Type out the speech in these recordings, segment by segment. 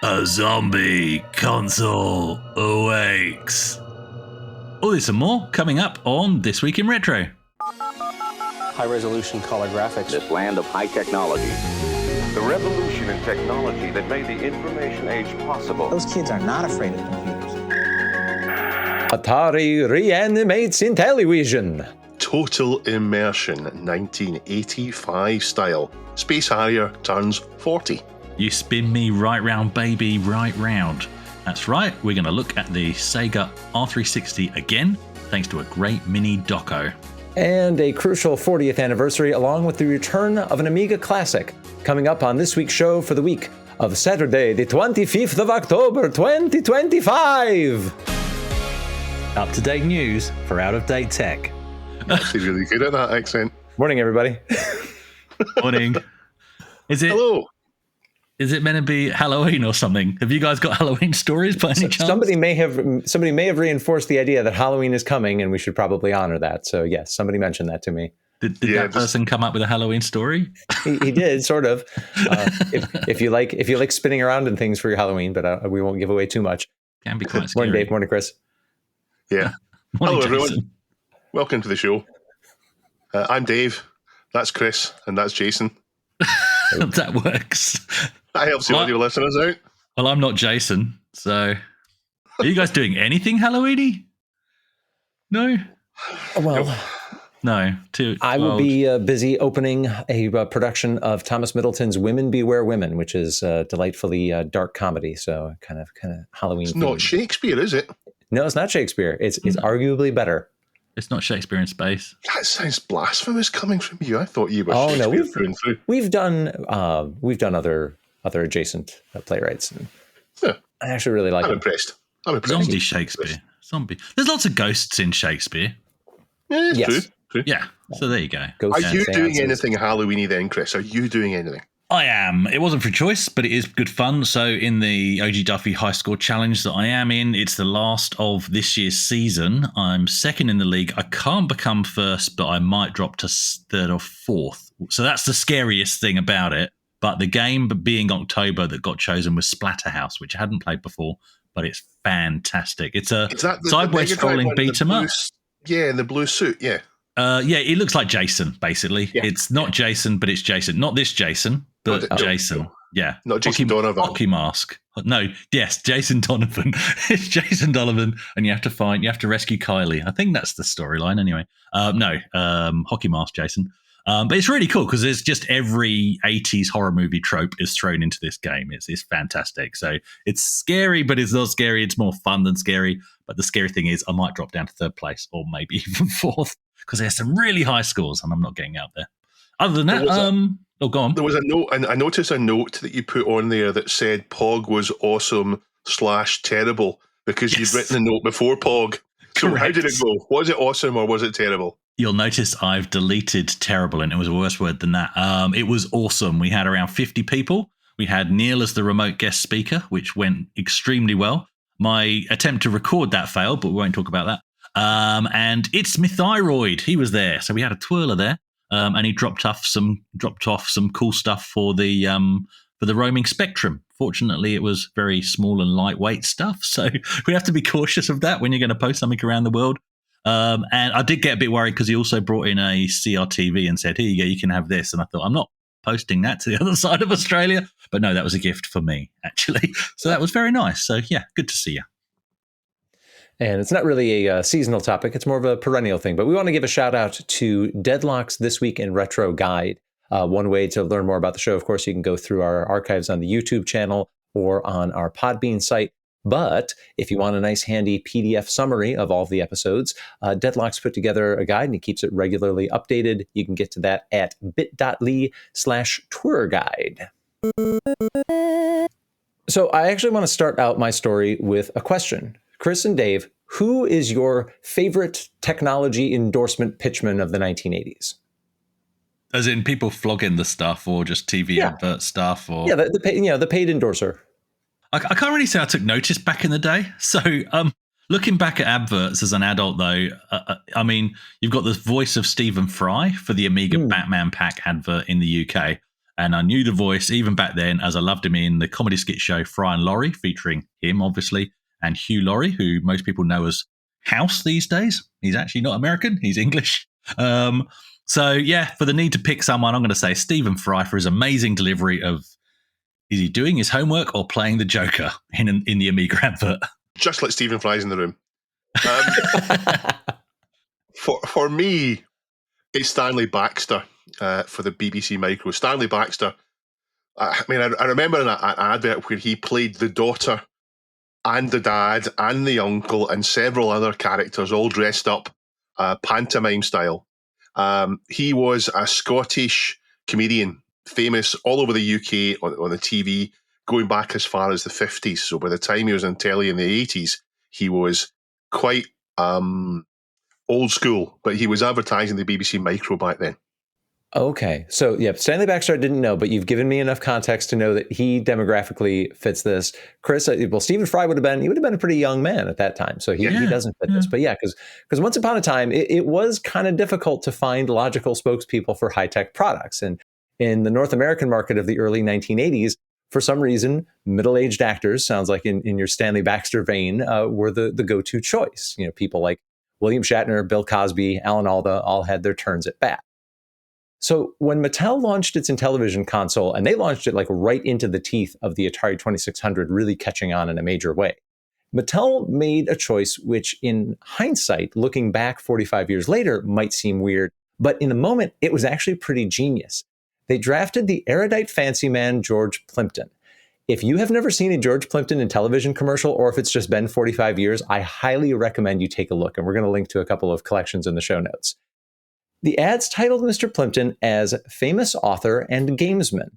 A zombie console awakes. All this and more coming up on This Week in Retro. High-resolution color graphics. This land of high technology. The revolution in technology that made the information age possible. Those kids are not afraid of computers. Atari Reanimates Intellivision. Total Immersion, 1985 style. Space Harrier turns 40. You spin me right round, baby, right round. That's right, we're going to look at the Sega R360 again, thanks to a great mini doco. And a crucial 40th anniversary, along with the return of an Amiga classic, coming up on this week's show for the week of Saturday, the 25th of October, 2025. Up-to-date news for out-of-date tech. Actually really good at that accent. Morning, everybody. Morning. Hello. Is it meant to be Halloween or something? Have you guys got Halloween stories by any chance? Somebody may have reinforced the idea that Halloween is coming, and we should probably honor that. So yes, somebody mentioned that to me. Did that person come up with a Halloween story? He did, sort of. If you like spinning around and things for your Halloween, but we won't give away too much. Can be quite scary. Morning, Dave. Morning, Chris. Yeah. Morning, Hello, Jason. everyone. Welcome to the show. I'm Dave. That's Chris, and that's Jason. That works. That helps the audio listeners out. Well, I'm not Jason, so are you guys doing anything Halloweeny? No? Well, No. I will be busy opening a production of Thomas Middleton's Women Beware Women, which is delightfully dark comedy, so kind of Halloween. It's not Shakespeare, is it? No, it's not Shakespeare. It's arguably better. It's not Shakespeare in space. That sounds blasphemous coming from you. I thought you were Oh Shakespeare no, through and through. we've done other adjacent playwrights. And Yeah. I actually really like I'm them. impressed. Zombie Shakespeare. Zombie. There's lots of ghosts in Shakespeare. Yeah, it's Yes. true. Yeah. So there you go. Ghosts Are and you doing seances. anything Halloweeny then, Chris? Are you doing anything? I am. It wasn't for choice, but it is good fun. So in the OG Duffy High Score Challenge that I am in, it's the last of this year's season. I'm second in the league. I can't become first, but I might drop to third or fourth. So that's the scariest thing about it. But the game being October that got chosen was Splatterhouse, which I hadn't played before, but it's fantastic. It's a Is that the sideways Mega Drive scrolling one, the beat 'em up. Yeah, in the blue suit, yeah. Yeah, it looks like Jason, basically. Yeah. It's not Jason, but it's Jason. Not this Jason, but No, Jason. no. Yeah. Not Jason Donovan. Hockey mask. No, yes, Jason Donovan. It's Jason Donovan, and you have to rescue Kylie. I think that's the storyline anyway. Hockey mask Jason. But it's really cool because there's just every 80s horror movie trope is thrown into this game. It's fantastic. So it's scary, but it's not scary. It's more fun than scary. But the scary thing is I might drop down to third place or maybe even fourth because there's some really high scores and I'm not getting out there. Other than that, go on. There was a note, and I noticed a note that you put on there that said Pog was awesome / terrible because Yes. you'd written a note before Pog. So how Correct. did it go? Was it awesome or was it terrible? You'll notice I've deleted terrible, and it was a worse word than that. It was awesome. We had around 50 people. We had Neil as the remote guest speaker, which went extremely well. My attempt to record that failed, but we won't talk about that. And It's Me Thyroid. He was there. So we had a twirler there, and he dropped off some cool stuff for the roaming spectrum. Fortunately, it was very small and lightweight stuff. So we have to be cautious of that when you're going to post something around the world. And I did get a bit worried because he also brought in a CRTV and said, here you go, you can have this. And I thought, I'm not posting that to the other side of Australia. But no, that was a gift for me, actually. So that was very nice. So yeah, good to see you. And it's not really a seasonal topic. It's more of a perennial thing. But we want to give a shout out to Deadlock's This Week in Retro guide. One way to learn more about the show, of course, you can go through our archives on the YouTube channel or on our Podbean site. But if you want a nice handy PDF summary of all of the episodes, Deadlock's put together a guide and he keeps it regularly updated. You can get to that at bit.ly/TWiR guide. So I actually want to start out my story with a question. Chris and Dave, who is your favorite technology endorsement pitchman of the 1980s? As in people flogging the stuff or just TV advert stuff? Or The paid endorser. I can't really say I took notice back in the day. So looking back at adverts as an adult, though, I mean, you've got the voice of Stephen Fry for the Amiga Batman Pack advert in the UK. And I knew the voice even back then, as I loved him in the comedy skit show Fry and Laurie, featuring him, obviously, and Hugh Laurie, who most people know as House these days. He's actually not American, he's English. So, yeah, for the need to pick someone, I'm going to say Stephen Fry for his amazing delivery of, is he doing his homework or playing the Joker in the Amiga advert? Just like Stephen Fry's in the room. For me, it's Stanley Baxter for the BBC Micro. Stanley Baxter, I remember an advert where he played the daughter and the dad and the uncle and several other characters all dressed up pantomime style. He was a Scottish comedian, famous all over the UK on the TV, going back as far as the 50s. So by the time he was on telly in the 80s, he was quite old school, but he was advertising the BBC Micro back then. Okay. So, yeah, Stanley Baxter I didn't know, but you've given me enough context to know that he demographically fits this. Chris, well, Stephen Fry would have been a pretty young man at that time, so he doesn't fit this. But yeah, because once upon a time, it was kind of difficult to find logical spokespeople for high-tech products. And in the North American market of the early 1980s, for some reason, middle-aged actors, sounds like in your Stanley Baxter vein, were the go-to choice. You know, people like William Shatner, Bill Cosby, Alan Alda all had their turns at bat. So when Mattel launched its Intellivision console, and they launched it like right into the teeth of the Atari 2600 really catching on in a major way, Mattel made a choice which in hindsight, looking back 45 years later, might seem weird, but in the moment, it was actually pretty genius. They drafted the erudite fancy man George Plimpton. If you have never seen a George Plimpton Intellivision commercial, or if it's just been 45 years, I highly recommend you take a look, and we're going to link to a couple of collections in the show notes. The ads titled Mr. Plimpton as famous author and gamesman.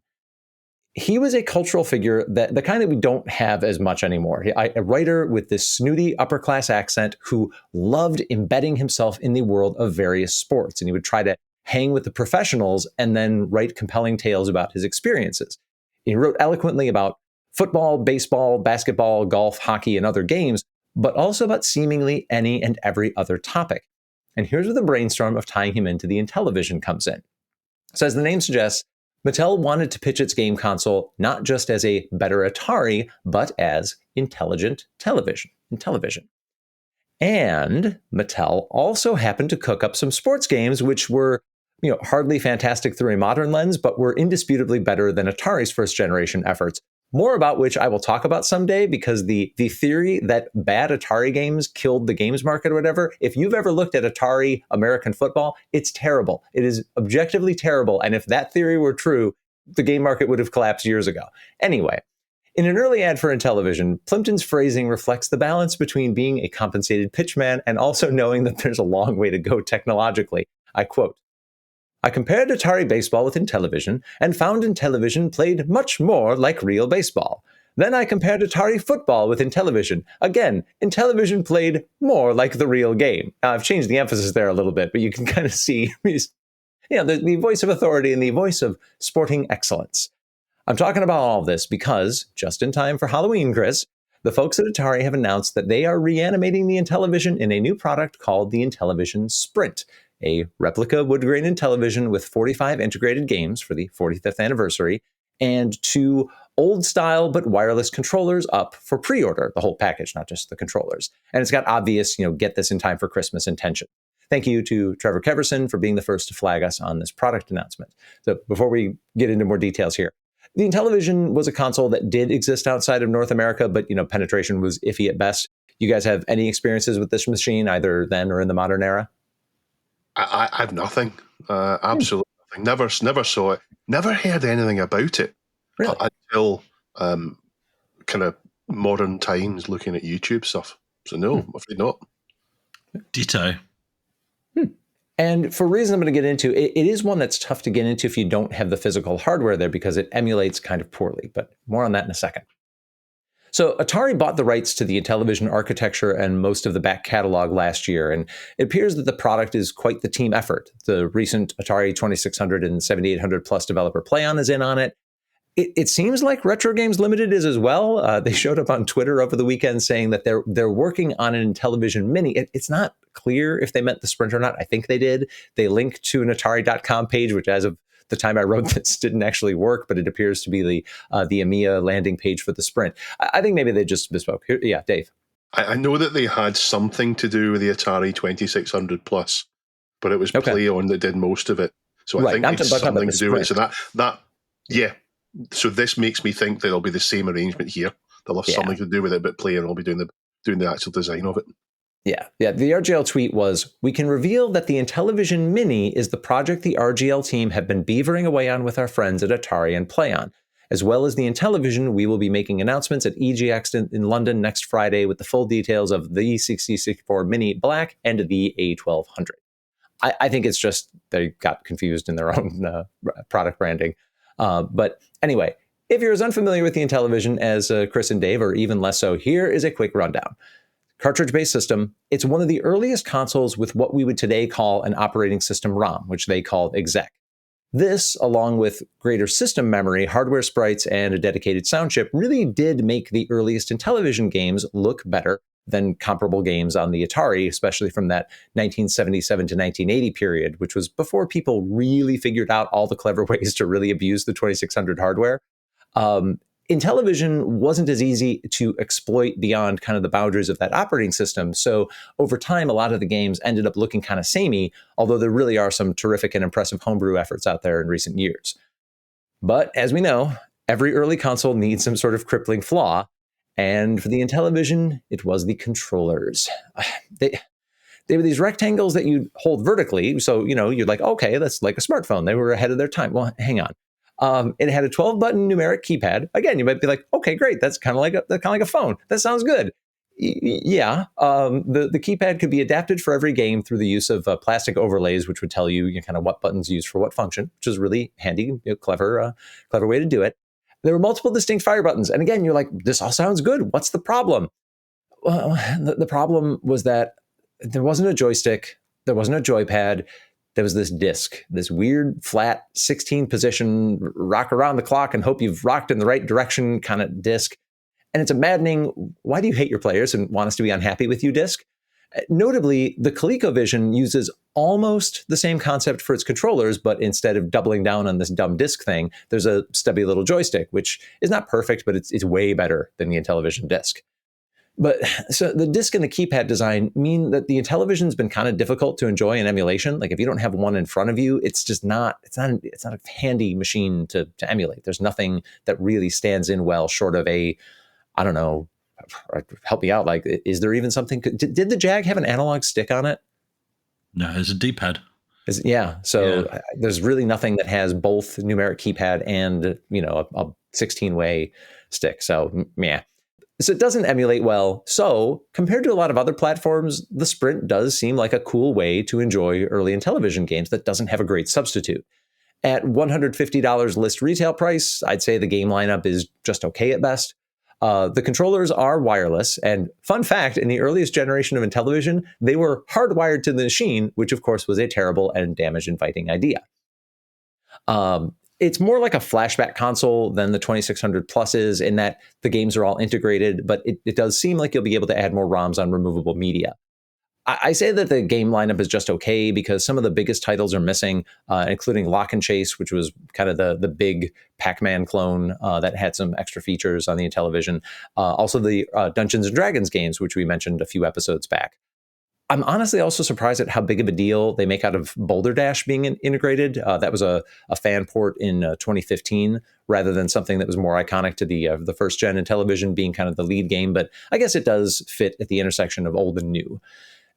He was a cultural figure, the kind that we don't have as much anymore. A writer with this snooty upper-class accent who loved embedding himself in the world of various sports. And he would try to hang with the professionals and then write compelling tales about his experiences. He wrote eloquently about football, baseball, basketball, golf, hockey, and other games, but also about seemingly any and every other topic. And here's where the brainstorm of tying him into the Intellivision comes in. So as the name suggests, Mattel wanted to pitch its game console not just as a better Atari, but as intelligent television, Intellivision. And Mattel also happened to cook up some sports games which were, hardly fantastic through a modern lens, but were indisputably better than Atari's first generation efforts. More about which I will talk about someday, because the theory that bad Atari games killed the games market or whatever, if you've ever looked at Atari American football, it's terrible. It is objectively terrible. And if that theory were true, the game market would have collapsed years ago. Anyway, in an early ad for Intellivision, Plimpton's phrasing reflects the balance between being a compensated pitchman and also knowing that there's a long way to go technologically. I quote, "I compared Atari baseball with Intellivision and found Intellivision played much more like real baseball. Then I compared Atari football with Intellivision. Again, Intellivision played more like the real game." Now, I've changed the emphasis there a little bit, but you can kind of see the voice of authority and the voice of sporting excellence. I'm talking about all of this because, just in time for Halloween, Chris, the folks at Atari have announced that they are reanimating the Intellivision in a new product called the Intellivision Sprint, a replica wood-grain Intellivision with 45 integrated games for the 45th anniversary, and 2 old-style but wireless controllers up for pre-order, the whole package, not just the controllers. And it's got obvious, get this in time for Christmas intention. Thank you to Trevor Keverson for being the first to flag us on this product announcement. So before we get into more details here, the Intellivision was a console that did exist outside of North America, but penetration was iffy at best. You guys have any experiences with this machine, either then or in the modern era? I have nothing. Absolutely nothing. Never saw it. Never heard anything about it. Really? Until kind of modern times, looking at YouTube stuff. So no, I'm afraid not. Ditto. And for reasons I'm going to get into, it is one that's tough to get into if you don't have the physical hardware there, because it emulates kind of poorly. But more on that in a second. So Atari bought the rights to the Intellivision architecture and most of the back catalog last year, and it appears that the product is quite the team effort. The recent Atari 2600 and 7800 plus developer PlayOn is in on it. It seems like Retro Games Limited is as well. They showed up on Twitter over the weekend saying that they're working on an Intellivision Mini. It's not clear if they meant the Sprint or not. I think they did. They link to an Atari.com page, which as of the time I wrote this didn't actually work, but it appears to be the EMEA landing page for the Sprint. I think maybe they just misspoke. Here, yeah, Dave. I know that they had something to do with the Atari 2600 Plus, but it was Play On that did most of it. So I think it's something to do with it. So yeah. So this makes me think that it'll be the same arrangement here. They'll have something to do with it, but Play On will be doing the actual design of it. Yeah. The RGL tweet was, "We can reveal that the Intellivision Mini is the project the RGL team have been beavering away on with our friends at Atari and Play On. As well as the Intellivision, we will be making announcements at EGX in London next Friday with the full details of the 6064 Mini Black and the A1200. I think it's just they got confused in their own product branding. But anyway, if you're as unfamiliar with the Intellivision as Chris and Dave, or even less so, here is a quick rundown. Cartridge-based system, it's one of the earliest consoles with what we would today call an operating system ROM, which they called exec. This, along with greater system memory, hardware sprites, and a dedicated sound chip, really did make the earliest Intellivision games look better than comparable games on the Atari, especially from that 1977 to 1980 period, which was before people really figured out all the clever ways to really abuse the 2600 hardware. Intellivision wasn't as easy to exploit beyond kind of the boundaries of that operating system. So over time, a lot of the games ended up looking kind of samey, although there really are some terrific and impressive homebrew efforts out there in recent years. But as we know, every early console needs some sort of crippling flaw. And for the Intellivision, it was the controllers. They were these rectangles that you hold vertically. So, you're like, okay, that's like a smartphone. They were ahead of their time. Well, hang on. It had a 12-button numeric keypad. Again, you might be like, okay, great. That's kind of like a phone. That sounds good. Yeah. The keypad could be adapted for every game through the use of plastic overlays, which would tell you kind of what buttons used for what function, which is really handy, clever way to do it. There were multiple distinct fire buttons. And again, you're like, this all sounds good. What's the problem? Well, the problem was that there wasn't a joystick. There wasn't a joypad. There was this disc, this weird, flat, 16-position, rock around the clock and hope you've rocked in the right direction kind of disc. And it's a maddening, why do you hate your players and want us to be unhappy with you disc? Notably, the ColecoVision uses almost the same concept for its controllers, but instead of doubling down on this dumb disc thing, there's a stubby little joystick, which is not perfect, but it's way better than the Intellivision disc. But so the disc and the keypad design mean that the Intellivision's been kind of difficult to enjoy in emulation. Like if you don't have one in front of you, it's not a handy machine to emulate. There's nothing that really stands in well short of I don't know, help me out. Like, is there even something? Did the Jag have an analog stick on it? No, it's a D-pad. So there's really nothing that has both numeric keypad and, a 16-way stick. So, yeah. So it doesn't emulate well. So compared to a lot of other platforms, the Sprint does seem like a cool way to enjoy early Intellivision games that doesn't have a great substitute. At $150 list retail price, I'd say the game lineup is just okay at best. The controllers are wireless. And fun fact, in the earliest generation of Intellivision, they were hardwired to the machine, which of course was a terrible and damage-inviting idea. It's more like a flashback console than the 2600 Plus is in that the games are all integrated, but it does seem like you'll be able to add more ROMs on removable media. I say that the game lineup is just okay because some of the biggest titles are missing, including Lock and Chase, which was kind of the big Pac-Man clone that had some extra features on the Intellivision. Also the Dungeons and Dragons games, which we mentioned a few episodes back. I'm honestly also surprised at how big of a deal they make out of Boulder Dash being integrated. That was a fan port in 2015 rather than something that was more iconic to the first gen Intellivision being kind of the lead game. But I guess it does fit at the intersection of old and new.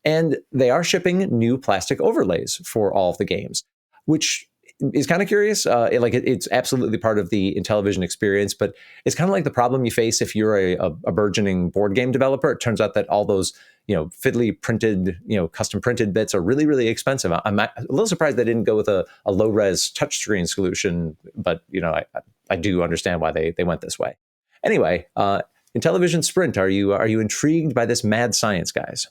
And they are shipping new plastic overlays for all of the games, which is kind of curious. It's absolutely part of the Intellivision experience, but it's kind of like the problem you face if you're a burgeoning board game developer. It turns out that all those fiddly printed, custom printed bits are really, really expensive. I'm a little surprised they didn't go with a low res touchscreen solution, but I do understand why they went this way. Anyway, Intellivision Sprint, are you intrigued by this mad science, guys?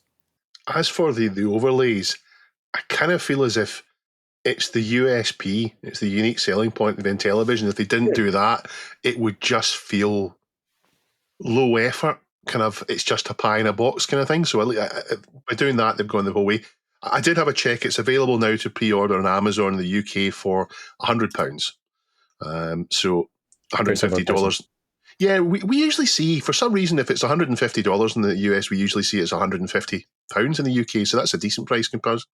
As for the overlays, I kind of feel as if it's the USP, it's the unique selling point of Intellivision. If they didn't do that, it would just feel low effort, kind of, it's just a pie in a box kind of thing. So by doing that, they've gone the whole way. I did have a check. It's available now to pre-order on Amazon in the UK for £100. So $150. Yeah, we usually see, for some reason, if it's $150 in the US, we usually see it's £150 in the UK. So that's a decent price comparison.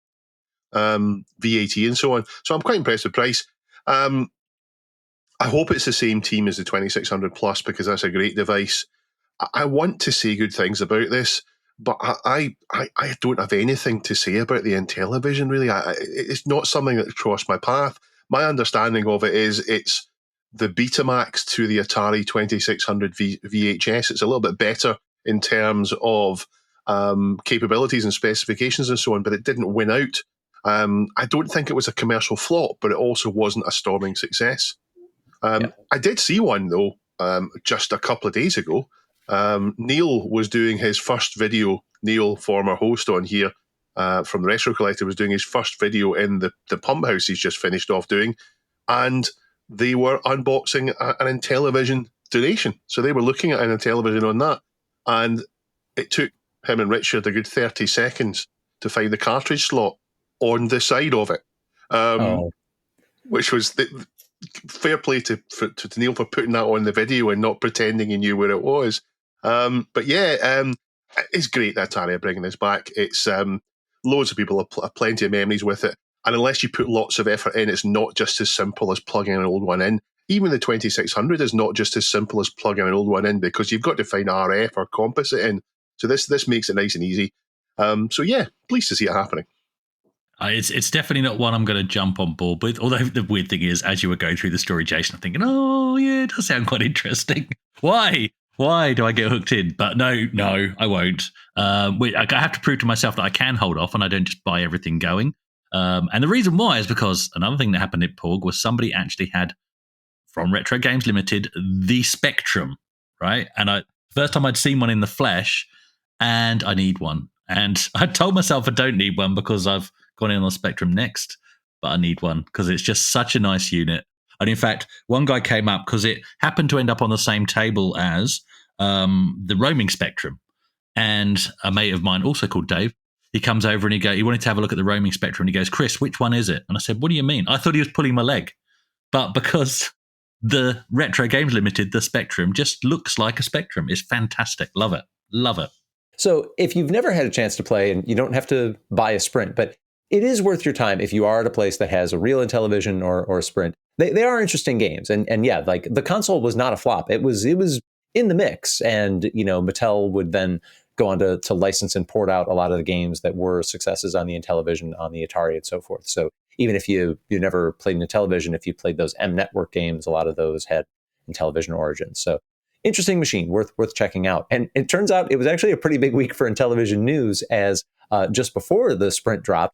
VAT and so on. So I'm quite impressed with the price. I hope it's the same team as the 2600 Plus, because that's a great device. I want to say good things about this, but I don't have anything to say about the Intellivision, really. It's not something that crossed my path. My understanding of it is it's the Betamax to the Atari 2600 VHS. It's a little bit better in terms of capabilities and specifications and so on, but it didn't win out. I don't think it was a commercial flop, but it also wasn't a storming success. I did see one, though, just a couple of days ago. Neil was doing his first video. Neil, former host on here from the Retro Collective, was doing his first video in the pump house he's just finished off doing. And they were unboxing an Intellivision donation. So they were looking at an Intellivision on that. And it took him and Richard a good 30 seconds to find the cartridge slot on the side of it. Which was fair play to Neil for putting that on the video and not pretending he knew where it was. But yeah, it's great that Atari are bringing this back. It's loads of people have plenty of memories with it. And unless you put lots of effort in, it's not just as simple as plugging an old one in. Even the 2600 is not just as simple as plugging an old one in, because you've got to find RF or composite in. So this makes it nice and easy. So yeah, pleased to see it happening. It's definitely not one I'm going to jump on board with. Although the weird thing is, as you were going through the story, Jason, I'm thinking, oh yeah, it does sound quite interesting. Why do I get hooked in? But no, I won't. I have to prove to myself that I can hold off and I don't just buy everything going. And the reason why is because another thing that happened at Porg was somebody actually had, from Retro Games Limited, the Spectrum, right? And first time I'd seen one in the flesh, and I need one. And I told myself I don't need one because I've gone in on the Spectrum next, but I need one because it's just such a nice unit. And in fact, one guy came up because it happened to end up on the same table as the roaming Spectrum. And a mate of mine, also called Dave, he comes over and he wanted to have a look at the roaming Spectrum, and he goes, Chris, which one is it? And I said, what do you mean? I thought he was pulling my leg. But because the Retro Games Limited, the Spectrum, just looks like a Spectrum. It's fantastic. Love it. Love it. So if you've never had a chance to play, and you don't have to buy a Sprint, but it is worth your time if you are at a place that has a real Intellivision or a Sprint. They are interesting games. And yeah, like the console was not a flop. It was in the mix. And, you know, Mattel would then go on to license and port out a lot of the games that were successes on the Intellivision, on the Atari, and so forth. So even if you never played an Intellivision, if you played those M Network games, a lot of those had Intellivision origins. So interesting machine, worth checking out. And it turns out it was actually a pretty big week for Intellivision news, as just before the Sprint drop,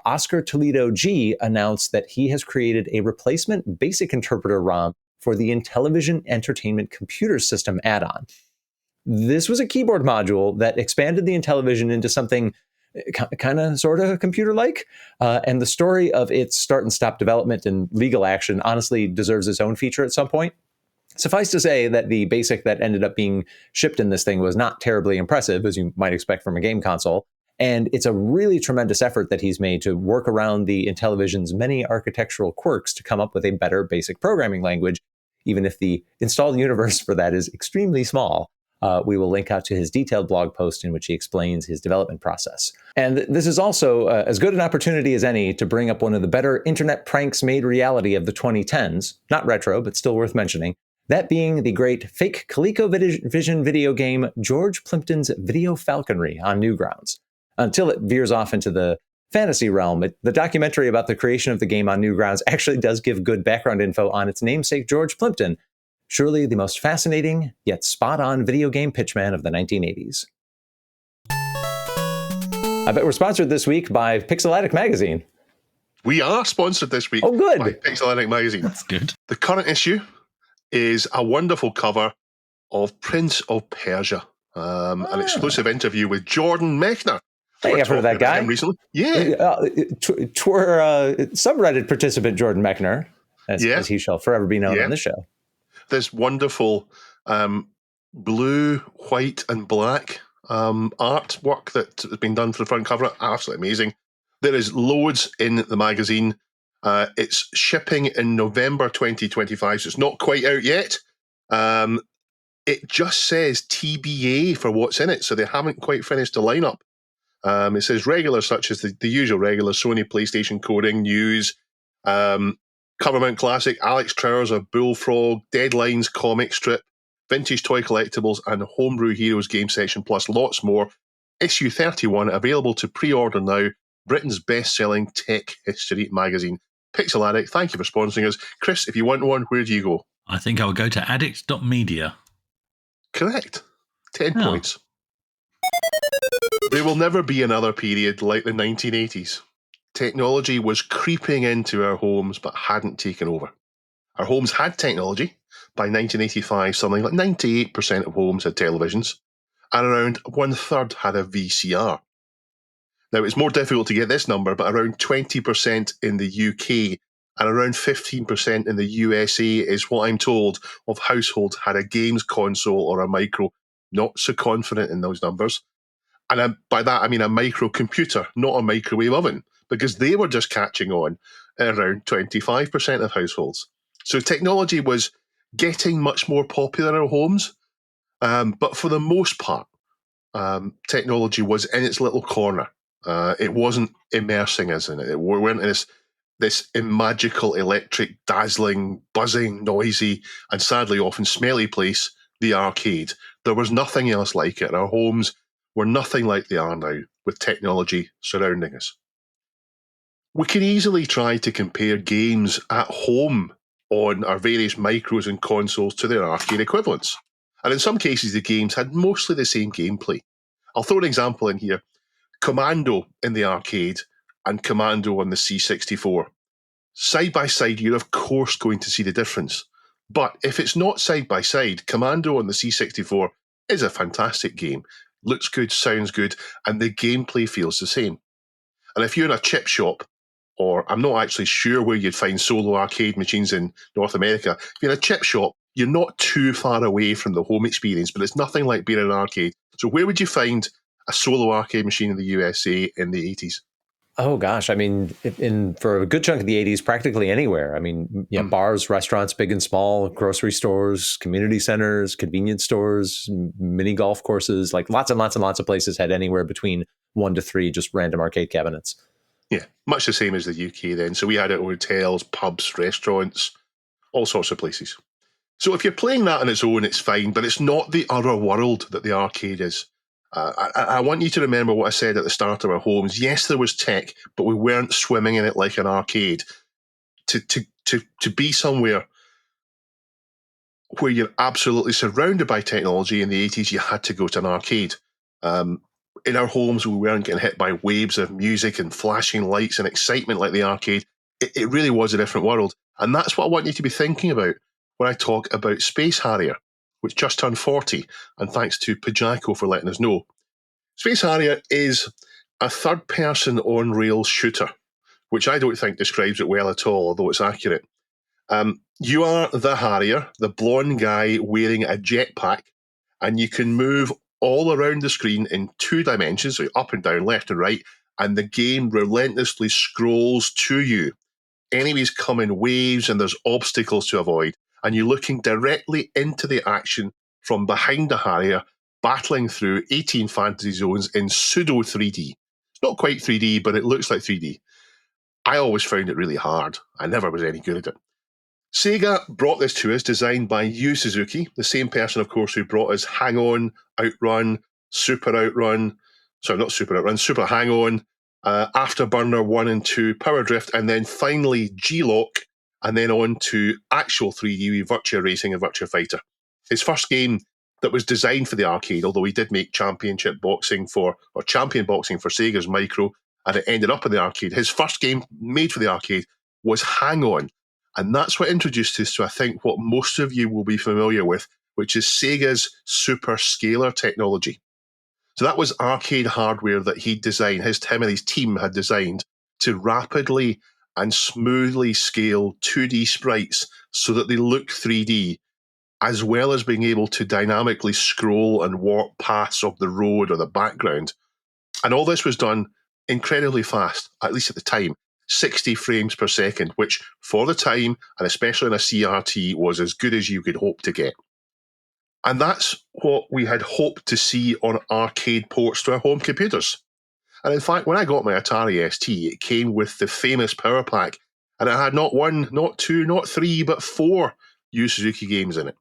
Oscar Toledo G announced that he has created a replacement basic interpreter ROM for the Intellivision Entertainment Computer System add-on. This was a keyboard module that expanded the Intellivision into something kind of sort of computer-like. And the story of its start and stop development and legal action honestly deserves its own feature at some point. Suffice to say that the basic that ended up being shipped in this thing was not terribly impressive, as you might expect from a game console. And it's a really tremendous effort that he's made to work around the Intellivision's many architectural quirks to come up with a better basic programming language, even if the installed universe for that is extremely small. We will link out to his detailed blog post in which he explains his development process. And this is also as good an opportunity as any to bring up one of the better internet pranks made reality of the 2010s, not retro, but still worth mentioning, that being the great fake ColecoVision video game George Plimpton's Video Falconry on Newgrounds. Until it veers off into the fantasy realm, the documentary about the creation of the game on Newgrounds actually does give good background info on its namesake George Plimpton, surely the most fascinating yet spot-on video game pitchman of the 1980s. I bet we're sponsored this week by Pixel Addict Magazine. We are sponsored this week by Pixel Addict Magazine. That's good. The current issue is a wonderful cover of Prince of Persia, an exclusive interview with Jordan Mechner. Hey, I've heard of that guy. Recently. Yeah. TWiR subreddit participant Jordan Mechner, as he shall forever be known on this show. This wonderful blue, white, and black artwork that has been done for the front cover. Absolutely amazing. There is loads in the magazine. It's shipping in November 2025, so it's not quite out yet. It just says TBA for what's in it, so they haven't quite finished the lineup. It says regulars such as the usual regulars, Sony, PlayStation, coding, news, Covermount Classic, Alex Trowers of Bullfrog, Deadlines, comic strip, vintage toy collectibles, and Homebrew Heroes game section, plus lots more. Issue 31, available to pre-order now. Britain's best-selling tech history magazine. Pixel Addict, thank you for sponsoring us. Chris, if you want one, where do you go? I think I would go to addict.media. Correct. 10 Oh. points. There will never be another period like the 1980s. Technology was creeping into our homes but hadn't taken over. Our homes had technology. By 1985, something like 98% of homes had televisions, and around one-third had a VCR. Now, it's more difficult to get this number, but around 20% in the UK and around 15% in the USA is what I'm told of households had a games console or a micro. Not so confident in those numbers. And by that, I mean a microcomputer, not a microwave oven, because they were just catching on at around 25% of households. So technology was getting much more popular in our homes, but for the most part, technology was in its little corner. It wasn't immersing us in it. We weren't in this magical, electric, dazzling, buzzing, noisy, and sadly often smelly place, the arcade. There was nothing else like it. Our homes were nothing like they are now, with technology surrounding us. We can easily try to compare games at home on our various micros and consoles to their arcade equivalents. And in some cases, the games had mostly the same gameplay. I'll throw an example in here. Commando in the arcade and Commando on the C64. Side by side, you're of course going to see the difference. But if it's not side by side, Commando on the C64 is a fantastic game. Looks good, sounds good, and the gameplay feels the same. And if you're in a chip shop, or I'm not actually sure where you'd find solo arcade machines in North America, if you're in a chip shop, you're not too far away from the home experience, but it's nothing like being in an arcade. So where would you find a solo arcade machine in the USA in the 80s? Oh gosh, I mean, for a good chunk of the 80s, practically anywhere. I mean, yeah, bars, restaurants, big and small, grocery stores, community centers, convenience stores, mini golf courses, like lots and lots and lots of places had anywhere between 1 to 3 just random arcade cabinets. Yeah, much the same as the UK then. So we had it at hotels, pubs, restaurants, all sorts of places. So if you're playing that on its own, it's fine, but it's not the other world that the arcade is. I want you to remember what I said at the start of our homes. Yes, there was tech, but we weren't swimming in it like an arcade. To be somewhere where you're absolutely surrounded by technology in the 80s, you had to go to an arcade. In our homes, we weren't getting hit by waves of music and flashing lights and excitement like the arcade. It really was a different world. And that's what I want you to be thinking about when I talk about Space Harrier, which just turned 40, and thanks to Pajaco for letting us know. Space Harrier is a third-person on-rails shooter, which I don't think describes it well at all, although it's accurate. You are the Harrier, the blonde guy wearing a jetpack, and you can move all around the screen in 2 dimensions, so up and down, left and right, and the game relentlessly scrolls to you. Enemies come in waves, and there's obstacles to avoid, and you're looking directly into the action from behind the Harrier, battling through 18 fantasy zones in pseudo 3D. It's not quite 3D, but it looks like 3D. I always found it really hard. I never was any good at it. Sega brought this to us, designed by Yu Suzuki, the same person, of course, who brought us Hang On, Outrun, Super Hang On, Afterburner 1 and 2, Power Drift, and then finally G-Lock, and then on to actual 3D Virtua Racing and Virtua Fighter. His first game that was designed for the arcade, although he did make Champion Boxing for Sega's Micro, and it ended up in the arcade. His first game made for the arcade was Hang On. And that's what introduced us to, I think, what most of you will be familiar with, which is Sega's Super Scaler technology. So that was arcade hardware that he designed, him and his team had designed to rapidly and smoothly scale 2D sprites so that they look 3D, as well as being able to dynamically scroll and warp paths of the road or the background. And all this was done incredibly fast, at least at the time, 60 frames per second, which for the time, and especially in a CRT, was as good as you could hope to get. And that's what we had hoped to see on arcade ports to our home computers. And in fact, when I got my Atari ST, it came with the famous Power Pack, and it had not one, not two, not three, but 4 Yu Suzuki games in it.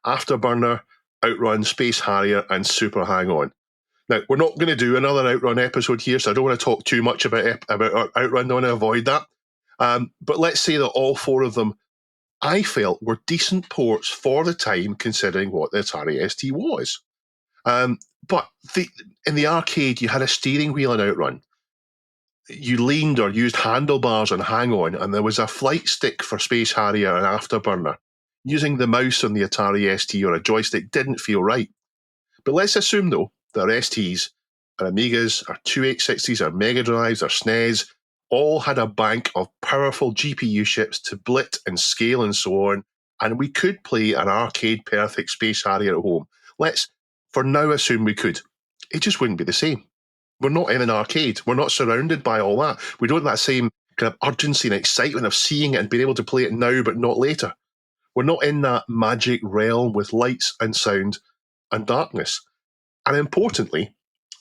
Afterburner, Outrun, Space Harrier, and Super Hang-On. Now, we're not going to do another Outrun episode here, so I don't want to talk too much about Outrun. I want to avoid that. But let's say that all 4 of them, I felt, were decent ports for the time, considering what the Atari ST was. But in the arcade, you had a steering wheel in Outrun. You leaned or used handlebars on Hang-On, and there was a flight stick for Space Harrier and Afterburner. Using the mouse on the Atari ST or a joystick didn't feel right. But let's assume, though, that our STs, our Amigas, our 2860s, our Mega Drives, our SNES, all had a bank of powerful GPU chips to blit and scale and so on, and we could play an arcade-perfect Space Harrier at home. Let's, for now, assume we could. It just wouldn't be the same. We're not in an arcade. We're not surrounded by all that. We don't have that same kind of urgency and excitement of seeing it and being able to play it now but not later. We're not in that magic realm with lights and sound and darkness. And importantly,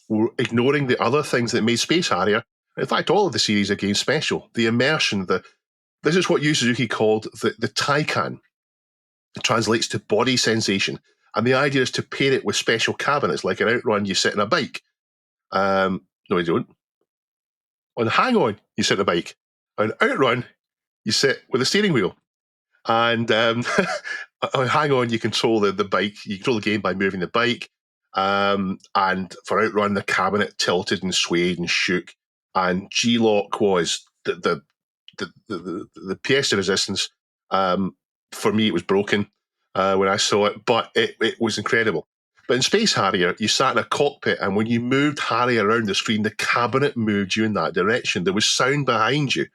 we're ignoring the other things that made Space Harrier, in fact, all of the series of games special. The immersion, this is what Yu Suzuki called the taikan. It translates to body sensation. And the idea is to pair it with special cabinets, like an Outrun, you sit in a bike. No, you don't. On Hang-On, you sit in a bike. On Outrun, you sit with a steering wheel. And on Hang-On, you control the bike. You control the game by moving the bike. And for Outrun, the cabinet tilted and swayed and shook. And G-Lock was the pièce de resistance. For me, it was broken when I saw it, but it was incredible. But in Space Harrier, you sat in a cockpit, and when you moved Harrier around the screen, the cabinet moved you in that direction. There was sound behind you.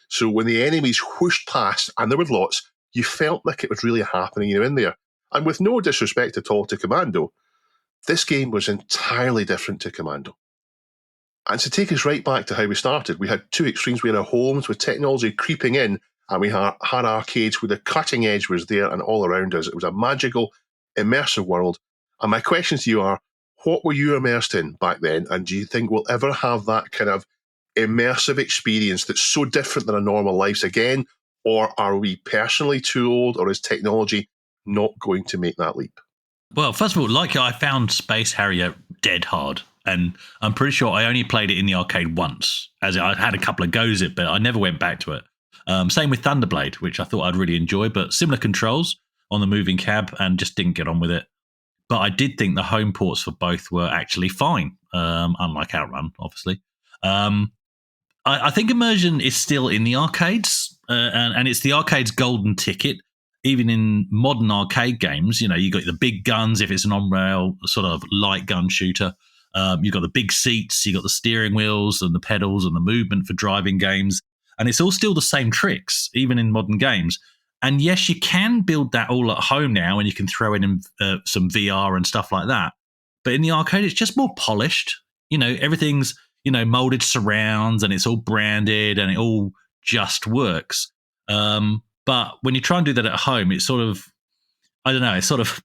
So when the enemies whooshed past, and there were lots, you felt like it was really happening, in there. And with no disrespect at all to Commando, this game was entirely different to Commando. And to take us right back to how we started, we had 2 extremes. We had our homes with technology creeping in, and we had arcades where the cutting edge was there and all around us. It was a magical, immersive world. And my questions to you are, what were you immersed in back then? And do you think we'll ever have that kind of immersive experience that's so different than our normal lives again? Or are we personally too old, or is technology not going to make that leap? Well, first of all, I found Space Harrier dead hard. And I'm pretty sure I only played it in the arcade once, as I had a couple of goes at it, but I never went back to it. Same with Thunderblade, which I thought I'd really enjoy, but similar controls on the moving cab and just didn't get on with it. But I did think the home ports for both were actually fine, unlike Outrun, obviously. I think Immersion is still in the arcades, and it's the arcade's golden ticket. Even in modern arcade games, you got the big guns if it's an on-rail sort of light gun shooter. You've got the big seats, you've got the steering wheels and the pedals and the movement for driving games. And it's all still the same tricks, even in modern games. And yes, you can build that all at home now, and you can throw in some VR and stuff like that. But in the arcade, it's just more polished. Everything's, molded surrounds, and it's all branded, and it all just works. But when you try and do that at home, it's sort of, I don't know, it sort of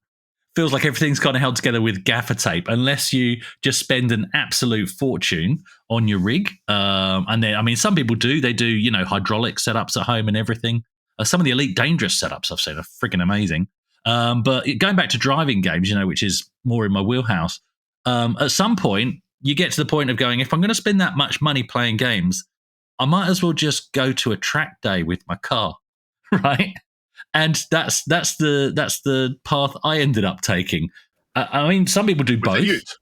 feels like everything's kind of held together with gaffer tape, unless you just spend an absolute fortune on your rig. And then, some people do. They do, hydraulic setups at home and everything. Some of the Elite Dangerous setups I've seen are freaking amazing. But going back to driving games, which is more in my wheelhouse, at some point, you get to the point of going, if I'm going to spend that much money playing games, I might as well just go to a track day with my car, right? And that's the path I ended up taking. Some people do both.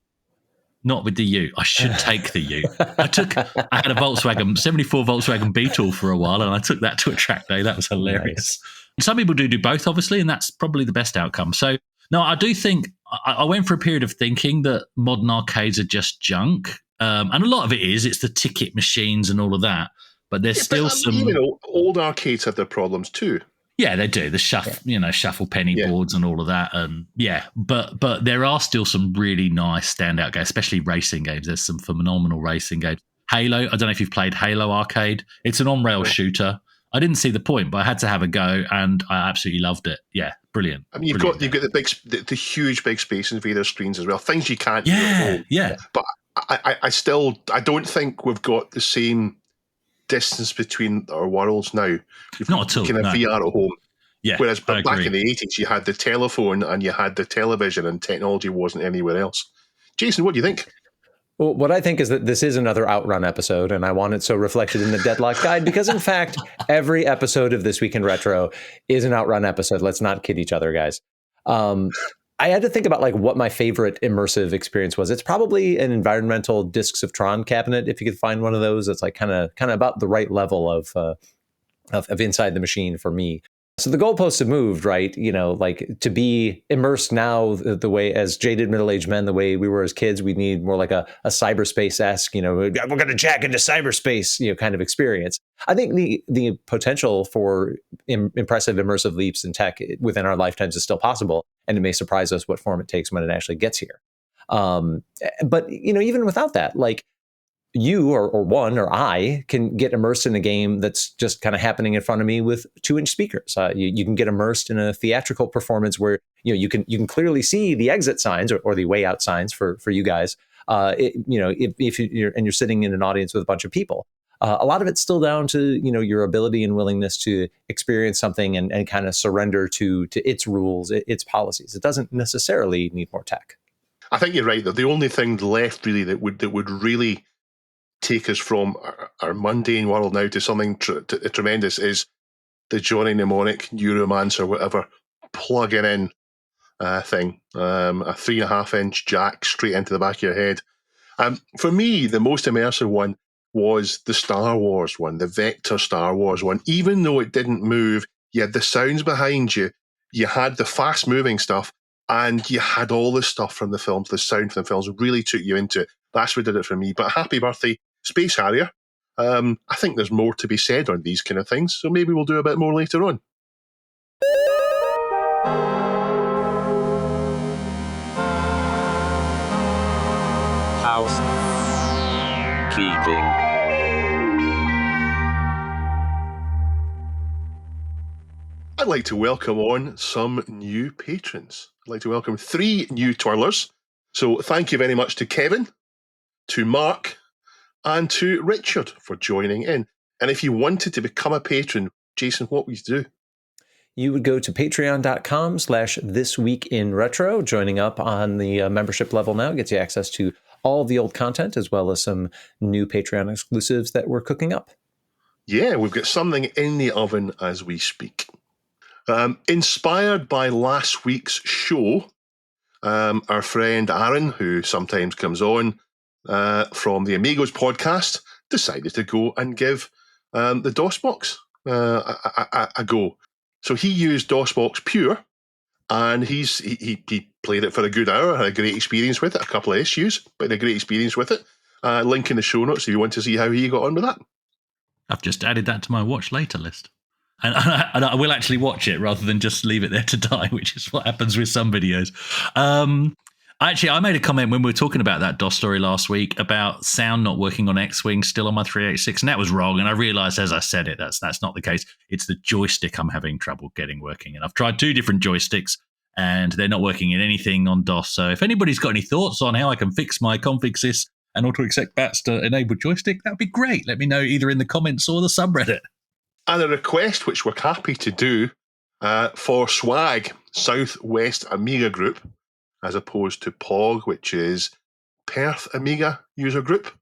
Not with the Ute. I should take the Ute. I had a Volkswagen, 74 Volkswagen Beetle for a while, and I took that to a track day. That was hilarious. Nice. Some people do both, obviously, and that's probably the best outcome. So, no, I do think I went for a period of thinking that modern arcades are just junk. And a lot of it is. It's the ticket machines and all of that. But there's still some... old arcades have their problems too. Yeah, they do. The shuffle penny boards and all of that. And but there are still some really nice standout games, especially racing games. There's some phenomenal racing games. Halo. I don't know if you've played Halo Arcade. It's an on-rail shooter. I didn't see the point, but I had to have a go, and I absolutely loved it. Yeah, brilliant. I mean, you've got the huge big Space Invader screens as well. Things you can't do at home. Yeah. But I don't think we've got the same distance between our worlds now. Not at all. You can have VR at home. Yeah. Whereas back in the 80s, you had the telephone and you had the television, and technology wasn't anywhere else. Jason, what do you think? Well, what I think is that this is another Outrun episode, and I want it so reflected in the Deadlock Guide, because in fact, every episode of This Week in Retro is an Outrun episode. Let's not kid each other, guys. I had to think about like what my favorite immersive experience was. It's probably an environmental Discs of Tron cabinet, if you could find one of those. It's like kind of about the right level of inside the machine for me. So the goalposts have moved, right? You know, like to be immersed now the way as jaded middle-aged men, the way we were as kids, we need more like a cyberspace-esque, you know, we're going to jack into cyberspace, you know, kind of experience. I think the potential for impressive immersive leaps in tech within our lifetimes is still possible, and it may surprise us what form it takes when it actually gets here. But, you know, even without that, like, you or one or I can get immersed in a game that's just kind of happening in front of me with 2-inch speakers. You can get immersed in a theatrical performance where you can clearly see the exit signs or the way out signs for you guys. If you're sitting in an audience with a bunch of people, a lot of it's still down to your ability and willingness to experience something and kind of surrender to its rules, its policies. It doesn't necessarily need more tech. I think you're right. That the only thing left really that would really take us from our mundane world now to something tremendous is the Johnny Mnemonic Neuromancer or whatever plug-in in thing, a 3.5-inch jack straight into the back of your head. For me, the most immersive one was the Star Wars one, the Vector Star Wars one. Even though it didn't move, you had the sounds behind you, you had the fast-moving stuff, and you had all the stuff from the films, the sound from the films really took you into it. That's what did it for me. But happy birthday, Space Harrier. I think there's more to be said on these kind of things, so maybe we'll do a bit more later on. Housekeeping. I'd like to welcome on some new patrons. I'd like to welcome 3 new twirlers. So thank you very much to Kevin, to Mark, and to Richard for joining in. And if you wanted to become a patron, Jason, what would you do? You would go to patreon.com/thisweekinretro. Joining up on the membership level now gets you access to all the old content as well as some new Patreon exclusives that we're cooking up. Yeah, we've got something in the oven as we speak. Inspired by last week's show, our friend Aaron, who sometimes comes on from the Amigos podcast, decided to go and give the DOSBox a go. So he used DOSBox Pure, and he played it for a good hour, had a great experience with it, a couple of issues, but a great experience with it. Link in the show notes if you want to see how he got on with that. I've just added that to my watch later list. And I will actually watch it rather than just leave it there to die, which is what happens with some videos. Actually, I made a comment when we were talking about that DOS story last week about sound not working on X-Wing, still on my 386, and that was wrong. And I realized as I said it, that's not the case. It's the joystick I'm having trouble getting working. And I've tried 2 different joysticks, and they're not working in anything on DOS. So if anybody's got any thoughts on how I can fix my configsys and auto-exec bats to enable joystick, that'd be great. Let me know either in the comments or the subreddit. And a request, which we're happy to do, for SWAG, Southwest Amiga Group, as opposed to POG, which is Perth Amiga User Group,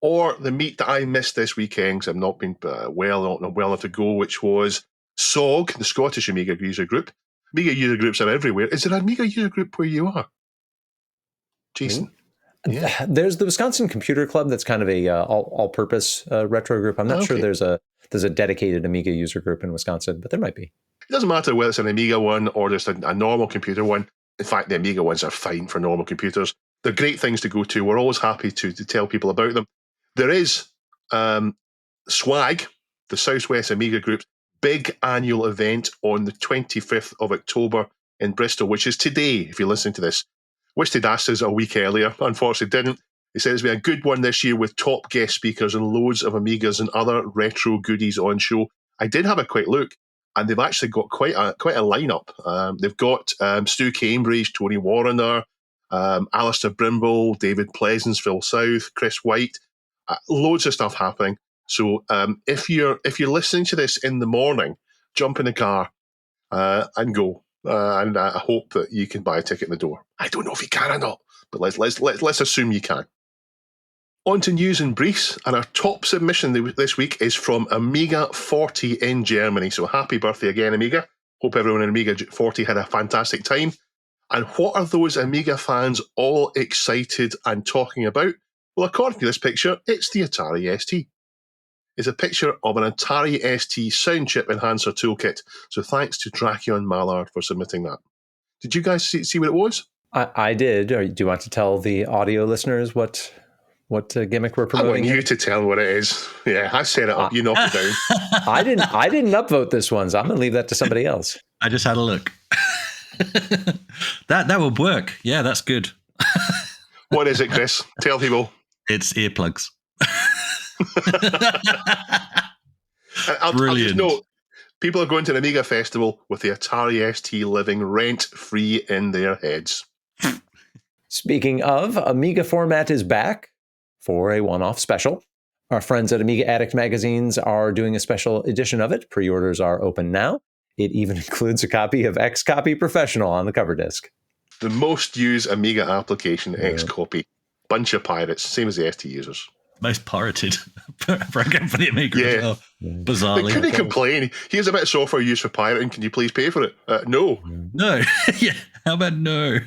or the meet that I missed this weekend, because I've not been well enough to go, which was SOG, the Scottish Amiga User Group. Amiga User Groups are everywhere. Is there an Amiga User Group where you are, Jason? Yeah. There's the Wisconsin Computer Club that's kind of a all-purpose retro group. I'm not sure there's a dedicated Amiga user group in Wisconsin, but there might be. It doesn't matter whether it's an Amiga one or just a normal computer one. In fact, the Amiga ones are fine for normal computers. They're great things to go to. We're always happy to tell people about them. There is SWAG, the Southwest Amiga Group's big annual event on the 25th of October in Bristol, which is today, if you're listening to this. Wish they'd asked us a week earlier. Unfortunately, didn't. He said it's been a good one this year with top guest speakers and loads of Amigas and other retro goodies on show. I did have a quick look, and they've actually got quite a lineup. They've got Stu Cambridge, Tony Warriner, Alistair Brimble, David Pleasance, Phil South, Chris White, loads of stuff happening. So if you're listening to this in the morning, jump in the car and go. And I hope that you can buy a ticket in the door. I don't know if you can or not, but let's assume you can. On to news and briefs, and our top submission this week is from Amiga 40 in Germany. So happy birthday again, Amiga. Hope everyone in Amiga 40 had a fantastic time. And what are those Amiga fans all excited and talking about? Well, according to this picture, it's the Atari ST. It's a picture of an Atari ST sound chip enhancer toolkit. So thanks to Drakion Mallard for submitting that. Did you guys see what it was? I did. Do you want to tell the audio listeners what gimmick we're promoting? I want you to tell what it is. Yeah, I set it up. You knock it down. I didn't upvote this one, so I'm going to leave that to somebody else. I just had a look. that would work. Yeah, that's good. What is it, Chris? Tell people. It's earplugs. I'll just note, people are going to an Amiga festival with the Atari ST living rent-free in their heads. Speaking of, Amiga Format is back for a one-off special. Our friends at Amiga Addict Magazines are doing a special edition of it. Pre-orders are open now. It even includes a copy of Xcopy Professional on the cover disc. The most used Amiga application, Xcopy. Bunch of pirates, same as the ST users. Most pirated program for the Amiga as well. Bizarrely. They couldn't complain. Here's a bit of software used for pirating. Can you please pay for it? No. No. Yeah. How about no?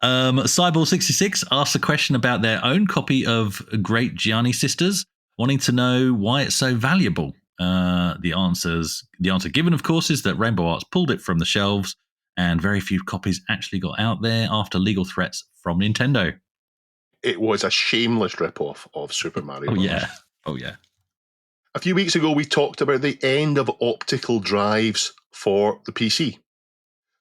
Cyborg66 asked a question about their own copy of Great Gianni Sisters, wanting to know why it's so valuable. The answer given, of course, is that Rainbow Arts pulled it from the shelves, and very few copies actually got out there after legal threats from Nintendo. It was a shameless rip-off of Super Mario Bros. Oh, yeah. A few weeks ago, we talked about the end of optical drives for the PC.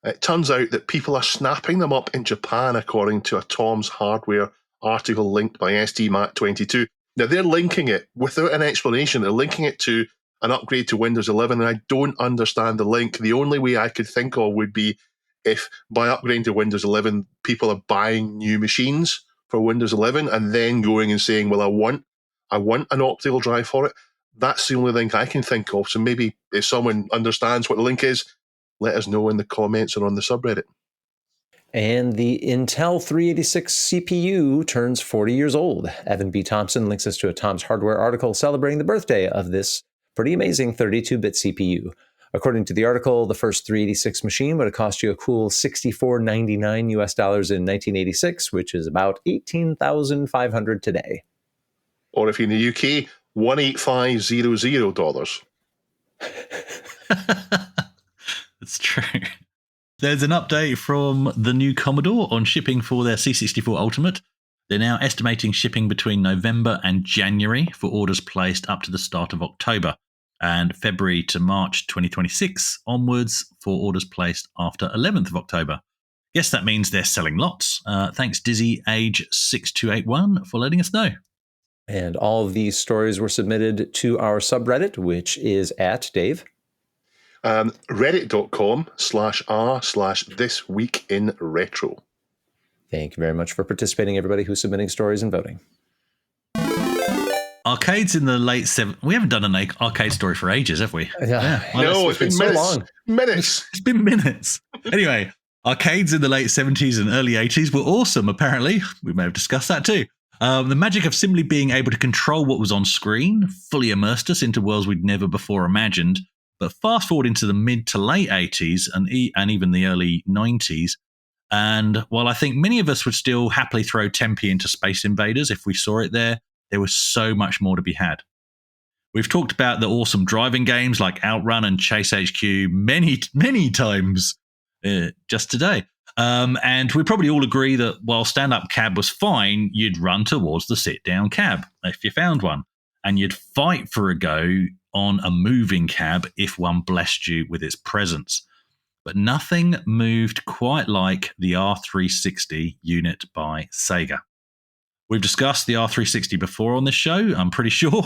It turns out that people are snapping them up in Japan, according to a Tom's Hardware article linked by STMat22. Now, they're linking it without an explanation. They're linking it to an upgrade to Windows 11, and I don't understand the link. The only way I could think of would be if, by upgrading to Windows 11, people are buying new machines for Windows 11 and then going and saying, well, I want an optical drive for it. That's the only link I can think of. So maybe if someone understands what the link is, let us know in the comments or on the subreddit. And the Intel 386 CPU turns 40 years old. Evan B. Thompson links us to a Tom's Hardware article celebrating the birthday of this pretty amazing 32-bit CPU. According to the article, the first 386 machine would have cost you a cool $64.99 US dollars in 1986, which is about $18,500 today. Or if you're in the UK, $18500. That's true. There's an update from the new Commodore on shipping for their C64 Ultimate. They're now estimating shipping between November and January for orders placed up to the start of October, and February to March 2026 onwards for orders placed after 11th of October. Guess that means they're selling lots. Thanks, Dizzy Age 6281 for letting us know. And all of these stories were submitted to our subreddit, which is at, Dave? Reddit.com/r/thisweekinretro. Thank you very much for participating, everybody who's submitting stories and voting. Arcades in the late 70s. We haven't done an arcade story for ages, have we? Yeah. No, it's been so minutes. long. Minutes. It's been minutes. Anyway, arcades in the late 70s and early 80s were awesome, apparently. We may have discussed that too. The magic of simply being able to control what was on screen fully immersed us into worlds we'd never before imagined. But fast forward into the mid to late 80s and even the early 90s, and while I think many of us would still happily throw Tempe into Space Invaders if we saw it there was so much more to be had. We've talked about the awesome driving games like Outrun and Chase HQ many, many times just today. And we probably all agree that while stand-up cab was fine, you'd run towards the sit-down cab if you found one, and you'd fight for a go on a moving cab if one blessed you with its presence. But nothing moved quite like the R360 unit by Sega. We've discussed the R360 before on this show, I'm pretty sure.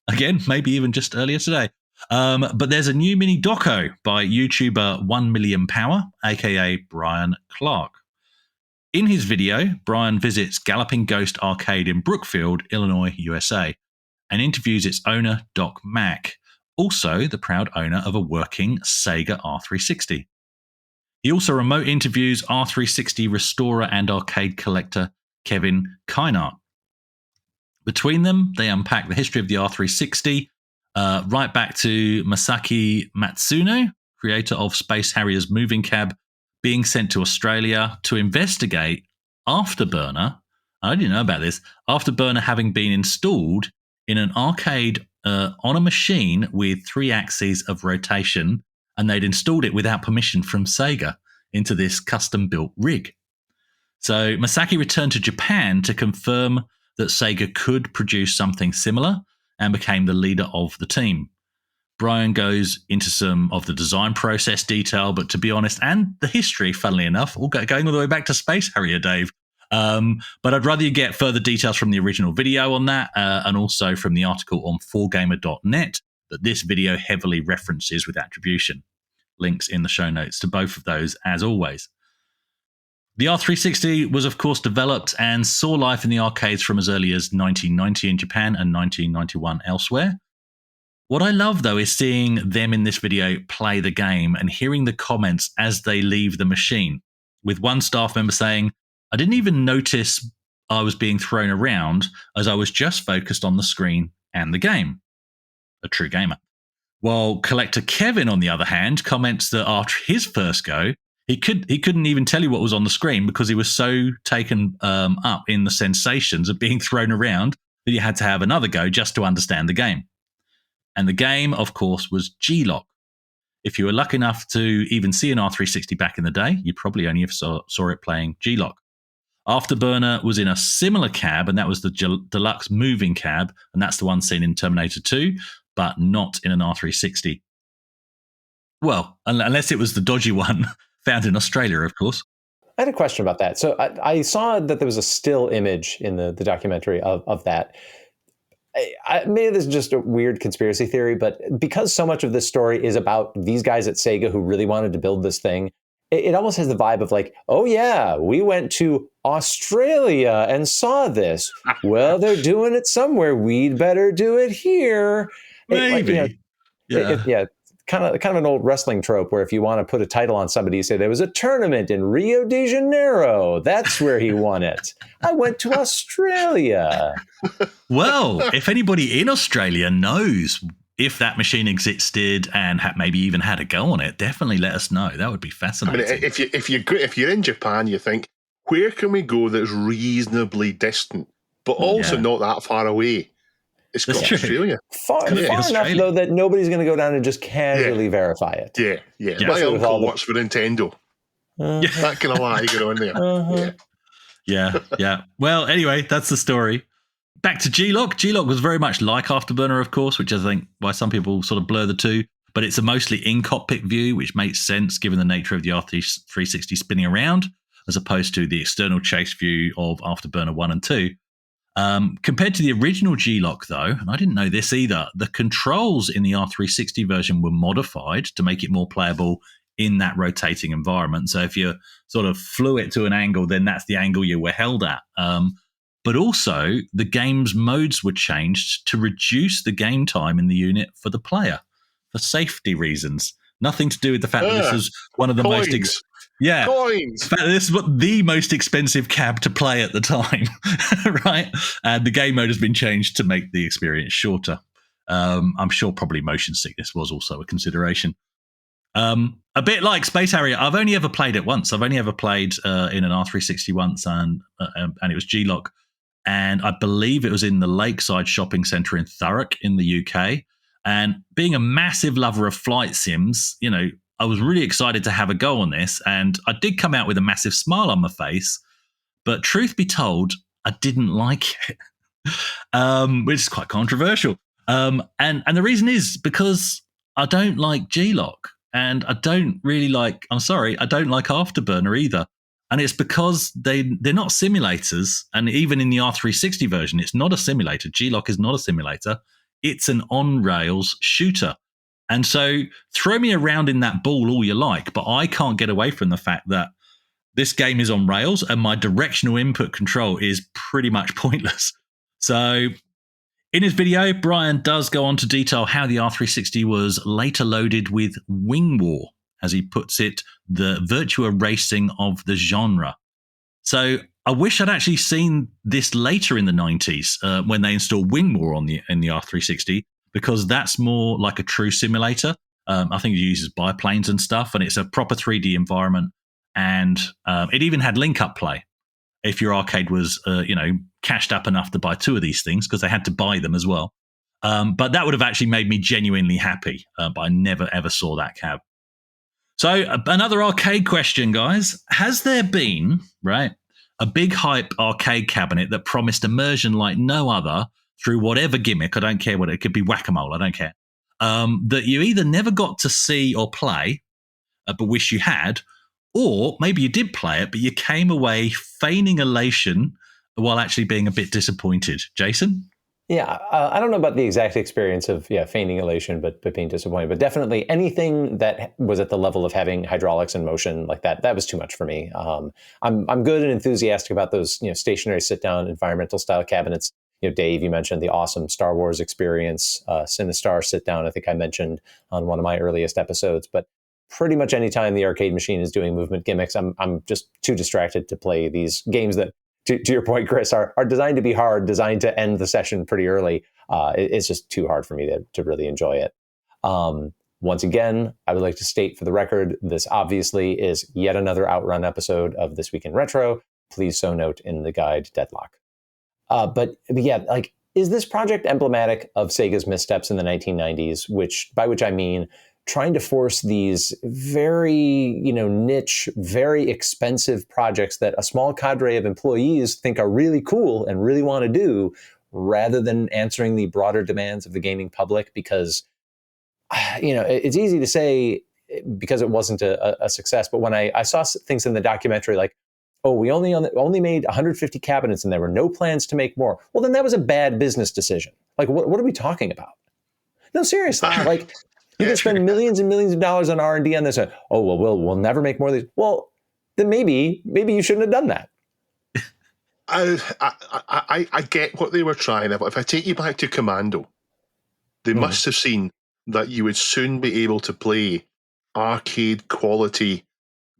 Again, maybe even just earlier today. But there's a new mini doco by YouTuber 1 Million Power, aka Brian Clark. In his video, Brian visits Galloping Ghost Arcade in Brookfield, Illinois, USA, and interviews its owner, Doc Mack, also the proud owner of a working Sega R360. He also remote interviews R360 restorer and arcade collector Kevin Keinart. Between them, they unpack the history of the R360, right back to Masaki Matsuno, creator of Space Harrier's moving cab, being sent to Australia to investigate Afterburner. I didn't know about this. Afterburner having been installed in an arcade on a machine with 3 axes of rotation, and they'd installed it without permission from Sega into this custom-built rig. So Masaki returned to Japan to confirm that Sega could produce something similar and became the leader of the team. Brian goes into some of the design process detail, but to be honest, and the history, funnily enough, all going all the way back to Space Harrier, Dave. But I'd rather you get further details from the original video on that, and also from the article on 4gamer.net that this video heavily references with attribution. Links in the show notes to both of those, as always. The R360 was, of course, developed and saw life in the arcades from as early as 1990 in Japan and 1991 elsewhere. What I love, though, is seeing them in this video play the game and hearing the comments as they leave the machine, with one staff member saying, "I didn't even notice I was being thrown around as I was just focused on the screen and the game." A true gamer. While collector Kevin, on the other hand, comments that after his first go, he couldn't even tell you what was on the screen because he was so taken up in the sensations of being thrown around that he had to have another go just to understand the game. And the game, of course, was G-Lock. If you were lucky enough to even see an R360 back in the day, you probably only saw it playing G-Lock. Afterburner was in a similar cab, and that was the deluxe moving cab, and that's the one seen in Terminator 2, but not in an R360. Well, unless it was the dodgy one found in Australia, of course. I had a question about that. So I saw that there was a still image in the documentary of that. Maybe this is just a weird conspiracy theory, but because so much of this story is about these guys at Sega who really wanted to build this thing, it almost has the vibe of like, oh yeah, we went to Australia and saw this. Well, they're doing it somewhere. We'd better do it here. Maybe. Yeah. Kind of an old wrestling trope where if you want to put a title on somebody, you say there was a tournament in Rio de Janeiro. That's where he won it. I went to Australia. Well, if anybody in Australia knows if that machine existed and maybe even had a go on it, definitely let us know. That would be fascinating. I mean, if you're in Japan, you think, where can we go that's reasonably distant, but also not that far away? It's got Australia. Far enough, though, that nobody's going to go down and just casually verify it. Yeah. My uncle works for Nintendo. That kind of lie you go in there. Yeah. Well, anyway, that's the story. Back to G-Lock. G-Lock was very much like Afterburner, of course, which I think why some people sort of blur the two. But it's a mostly in-cockpit view, which makes sense given the nature of the R360 spinning around, as opposed to the external chase view of Afterburner 1 and 2. Compared to the original G-Lock, though, and I didn't know this either, the controls in the R360 version were modified to make it more playable in that rotating environment. So if you sort of flew it to an angle, then that's the angle you were held at. But also, the game's modes were changed to reduce the game time in the unit for the player for safety reasons. Nothing to do with the fact that this was one of the coins. coins. In fact, this is the most expensive cab to play at the time, right? And the game mode has been changed to make the experience shorter. I'm sure probably motion sickness was also a consideration. A bit like Space Harrier, I've only ever played it once. I've only ever played in an R360 once, and it was G-Lock. And I believe it was in the Lakeside Shopping Centre in Thurrock in the UK. And being a massive lover of flight sims, I was really excited to have a go on this. And I did come out with a massive smile on my face. But truth be told, I didn't like it, which is quite controversial. And the reason is because I don't like G-Lock. And I don't like Afterburner either. And it's because they're not simulators. And even in the R360 version, it's not a simulator. G-Lock is not a simulator. It's an on-rails shooter. And so throw me around in that ball all you like, but I can't get away from the fact that this game is on rails and my directional input control is pretty much pointless. So in his video, Brian does go on to detail how the R360 was later loaded with wing war, as he puts it, the virtua racing of the genre. So I wish I'd actually seen this later in the 90s when they installed wing war in the R360, because that's more like a true simulator. I think it uses biplanes and stuff, and it's a proper 3D environment. And it even had link-up play if your arcade was, cashed up enough to buy two of these things, because they had to buy them as well. But that would have actually made me genuinely happy, but I never, ever saw that cab. So another arcade question, guys. Has there been, a big hype arcade cabinet that promised immersion like no other through whatever gimmick, I don't care what, it could be whack-a-mole, I don't care, that you either never got to see or play, but wish you had, or maybe you did play it, but you came away feigning elation while actually being a bit disappointed? Jason? Yeah, I don't know about the exact experience of feigning elation, but being disappointed. But definitely anything that was at the level of having hydraulics in motion like that was too much for me. I'm good and enthusiastic about those stationary sit-down environmental style cabinets. Dave, you mentioned the awesome Star Wars experience, Sinistar sit-down. I think I mentioned on one of my earliest episodes. But pretty much any time the arcade machine is doing movement gimmicks, I'm just too distracted to play these games that, to your point, Chris, are designed to be hard, designed to end the session pretty early. It's just too hard for me to really enjoy it. Once again, I would like to state for the record, this obviously is yet another Outrun episode of This Week in Retro. Please so note in the guide Deadlock. But yeah, is this project emblematic of Sega's missteps in the 1990s, by which I mean trying to force these very, niche, very expensive projects that a small cadre of employees think are really cool and really want to do, rather than answering the broader demands of the gaming public? Because, it's easy to say because it wasn't a success. But when I saw things in the documentary like, oh, we only made 150 cabinets and there were no plans to make more. Well, then that was a bad business decision. What are we talking about? No, seriously. You can spend millions and millions of dollars on R&D on this. Oh, well, we'll never make more of these. Well, then maybe you shouldn't have done that. I get what they were trying. If I take you back to Commando, they must have seen that you would soon be able to play arcade quality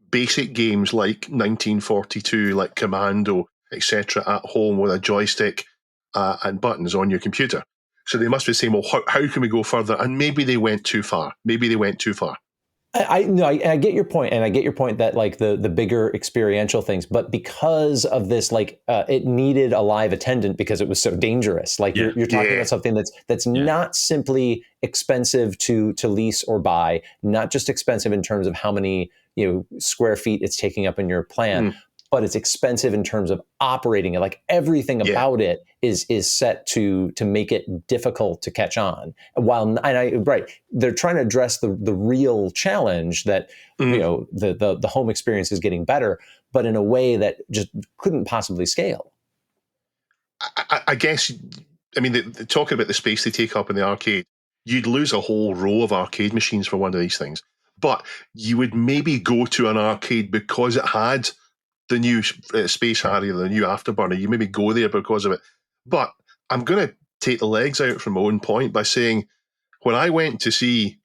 basic games like 1942, like Commando, etc. at home with a joystick and buttons on your computer. So they must be saying, well, how can we go further? And maybe they went too far. I get your point, and I get your point that the bigger experiential things, but because of this, it needed a live attendant because it was so dangerous. You're talking about something that's not simply expensive to lease or buy, not just expensive in terms of how many square feet it's taking up in your plan, but it's expensive in terms of operating it. Everything about it is set to make it difficult to catch on. They're trying to address the real challenge that the home experience is getting better, but in a way that just couldn't possibly scale. I guess, talking about the space they take up in the arcade, you'd lose a whole row of arcade machines for one of these things. But you would maybe go to an arcade because it had the new Space Harrier, the new Afterburner. You maybe go there because of it. But I'm going to take the legs out from my own point by saying, when I went to see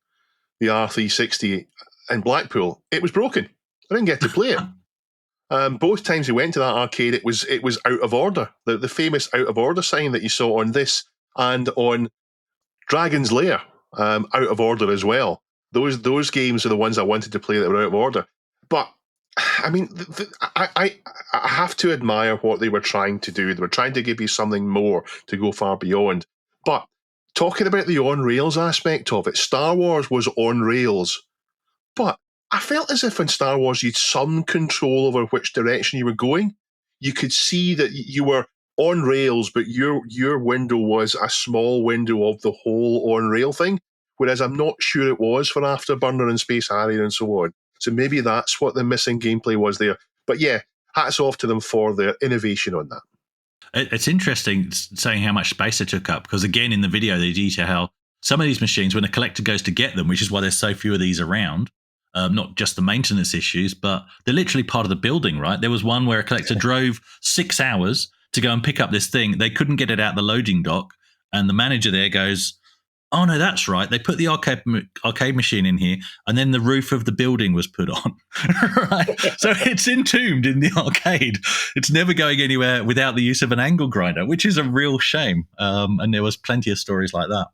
the R360 in Blackpool, it was broken. I didn't get to play it. Both times we went to that arcade, it was out of order. The famous out of order sign that you saw on this and on Dragon's Lair, out of order as well. Those games are the ones I wanted to play that were out of order. But I have to admire what they were trying to do. They were trying to give you something more to go far beyond. But talking about the on-rails aspect of it, Star Wars was on rails. But I felt as if in Star Wars you had some control over which direction you were going. You could see that you were on rails, but your window was a small window of the whole on-rail thing, whereas I'm not sure it was for Afterburner and Space Harrier and so on. So maybe that's what the missing gameplay was there. But yeah, hats off to them for their innovation on that. It's interesting saying how much space they took up, because again, in the video, they detail how some of these machines, when a collector goes to get them, which is why there's so few of these around, not just the maintenance issues, but they're literally part of the building, right? There was one where a collector drove 6 hours to go and pick up this thing. They couldn't get it out the loading dock. And the manager there goes, oh, no, that's right. They put the arcade machine in here, and then the roof of the building was put on. Right? So it's entombed in the arcade. It's never going anywhere without the use of an angle grinder, which is a real shame. And there was plenty of stories like that.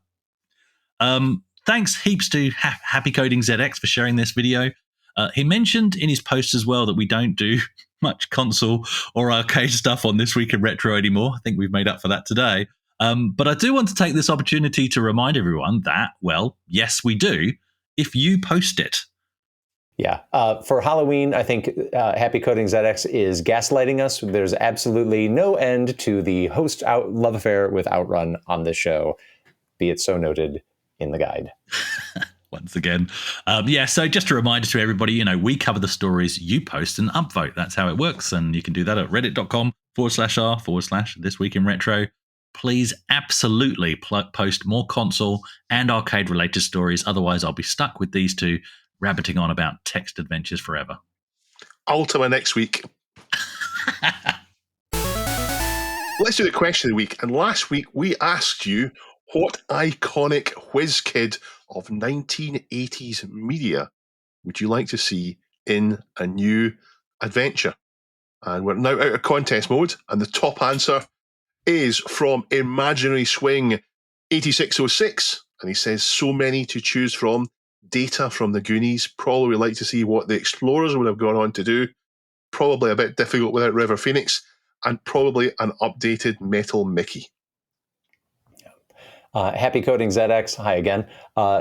Thanks heaps to Happy Coding ZX for sharing this video. He mentioned in his post as well that we don't do much console or arcade stuff on This Week in Retro anymore. I think we've made up for that today. But I do want to take this opportunity to remind everyone that, well, yes, we do, if you post it. Yeah. For Halloween, I think Happy Coding ZX is gaslighting us. There's absolutely no end to the host love affair with Outrun on this show. Be it so noted in the guide. Once again. So just a reminder to everybody, we cover the stories you post and upvote. That's how it works. And you can do that at reddit.com/r/This Week in Retro. Please absolutely post more console and arcade related stories. Otherwise, I'll be stuck with these two rabbiting on about text adventures forever. Ultima next week. Let's do the question of the week. And last week, we asked you, what iconic whiz kid of 1980s media would you like to see in a new adventure? And we're now out of contest mode. And the top answer is from Imaginary Swing 8606. And he says, so many to choose from. Data from the Goonies. Probably would like to see what the Explorers would have gone on to do. Probably a bit difficult without River Phoenix. And probably an updated Metal Mickey. Happy Coding ZX, hi again,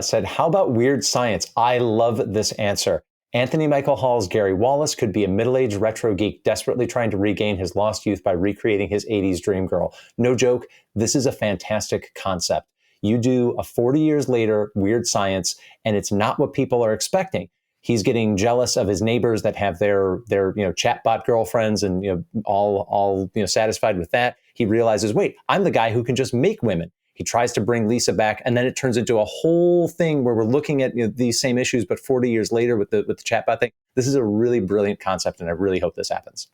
said, how about Weird Science? I love this answer. Anthony Michael Hall's Gary Wallace could be a middle-aged retro geek desperately trying to regain his lost youth by recreating his 80s dream girl. No joke, this is a fantastic concept. You do a 40 years later Weird Science, and it's not what people are expecting. He's getting jealous of his neighbors that have their chatbot girlfriends and all satisfied with that. He realizes, wait, I'm the guy who can just make women. He tries to bring Lisa back, and then it turns into a whole thing where we're looking at these same issues, but 40 years later with the chatbot thing. This is a really brilliant concept, and I really hope this happens.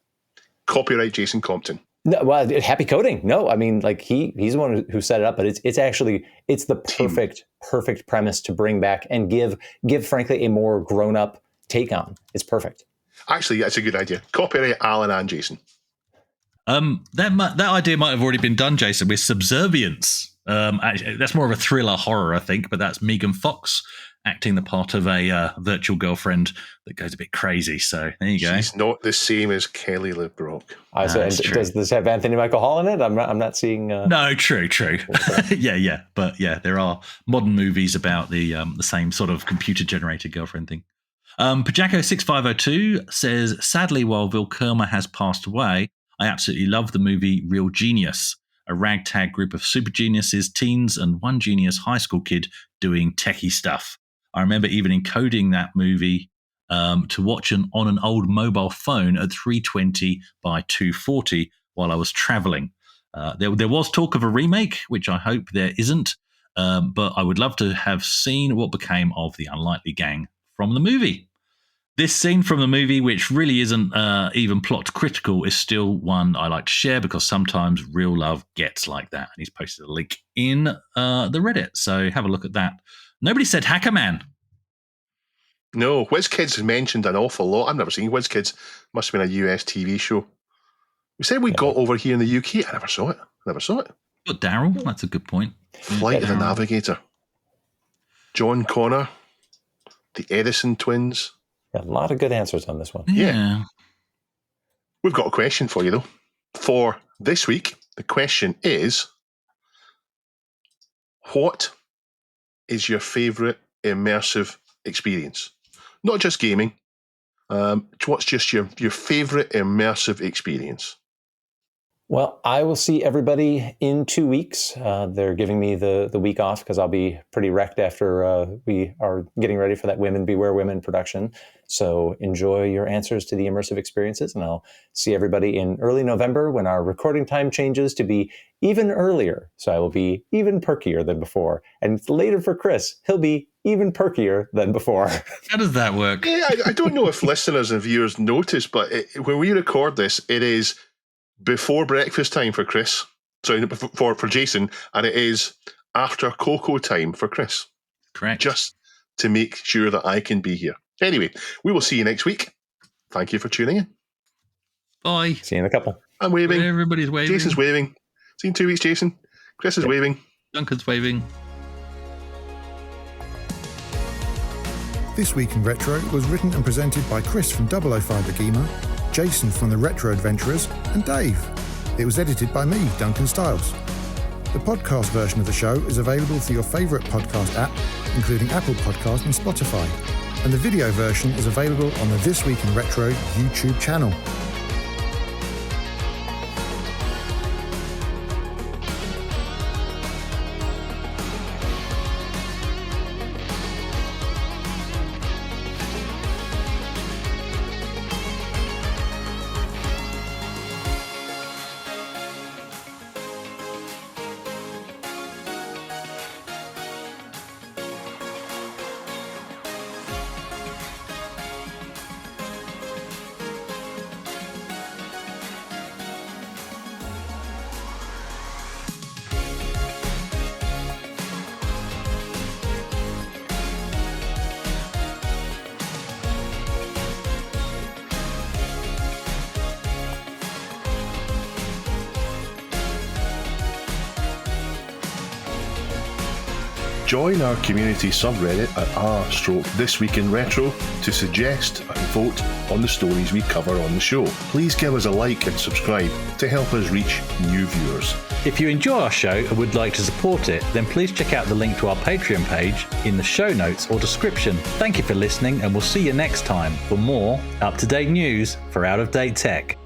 Copyright Jason Compton. No, well, Happy Coding. No, I mean, like he's the one who set it up, but it's the perfect premise to bring back and give frankly a more grown up take on. It's perfect. Actually, that's a good idea. Copyright Alan and Jason. That idea might have already been done, Jason, with Subservience. Actually, that's more of a thriller horror, I think, but that's Megan Fox acting the part of a virtual girlfriend that goes a bit crazy. So there you go. She's not the same as Kelly LeBrock. Does this have Anthony Michael Hall in it? I'm not seeing. No, true. yeah, but yeah, there are modern movies about the same sort of computer generated girlfriend thing. Pajako6502 says, sadly, while Vil Kermer has passed away, I absolutely love the movie Real Genius, a ragtag group of super geniuses, teens, and one genius high school kid doing techie stuff. I remember even encoding that movie to watch on an old mobile phone at 320 by 240 while I was traveling. There was talk of a remake, which I hope there isn't, but I would love to have seen what became of the unlikely gang from the movie. This scene from the movie, which really isn't even plot critical, is still one I like to share because sometimes real love gets like that. And he's posted a link in the Reddit, so have a look at that. Nobody said Hacker Man. No, Whiz Kids is mentioned an awful lot. I've never seen Whiz Kids. Must have been a US TV show. We said we got over here in the UK. I never saw it. But Daryl, that's a good point. Flight of the Navigator. John Connor. The Edison twins. A lot of good answers on this one. Yeah. We've got a question for you, though. For this week, the question is, what is your favourite immersive experience? Not just gaming. What's just your favourite immersive experience? Well, I will see everybody in 2 weeks. They're giving me the week off because I'll be pretty wrecked after we are getting ready for that Women Beware Women production. So enjoy your answers to the immersive experiences, and I'll see everybody in early November when our recording time changes to be even earlier. So I will be even perkier than before. And later for Chris, he'll be even perkier than before. How does that work? Yeah, I don't know if listeners and viewers notice, but when we record this, it is before breakfast time for Chris. Sorry, for Jason, and it is after cocoa time for Chris. Correct. Just to make sure that I can be here. Anyway, we will see you next week. Thank you for tuning in. Bye. See you in a couple. I'm waving. Everybody's waving. Jason's waving. See you in 2 weeks, Jason. Chris is waving. Duncan's waving. This Week in Retro was written and presented by Chris from 005 AGIMA, Jason from the Retro Adventurers, and Dave. It was edited by me, Duncan Styles. The podcast version of the show is available through your favourite podcast app, including Apple Podcasts and Spotify. And the video version is available on the This Week in Retro YouTube channel. Join our community subreddit at r/This Week in Retro to suggest and vote on the stories we cover on the show. Please give us a like and subscribe to help us reach new viewers. If you enjoy our show and would like to support it, then please check out the link to our Patreon page in the show notes or description. Thank you for listening, and we'll see you next time for more up-to-date news for out-of-date tech.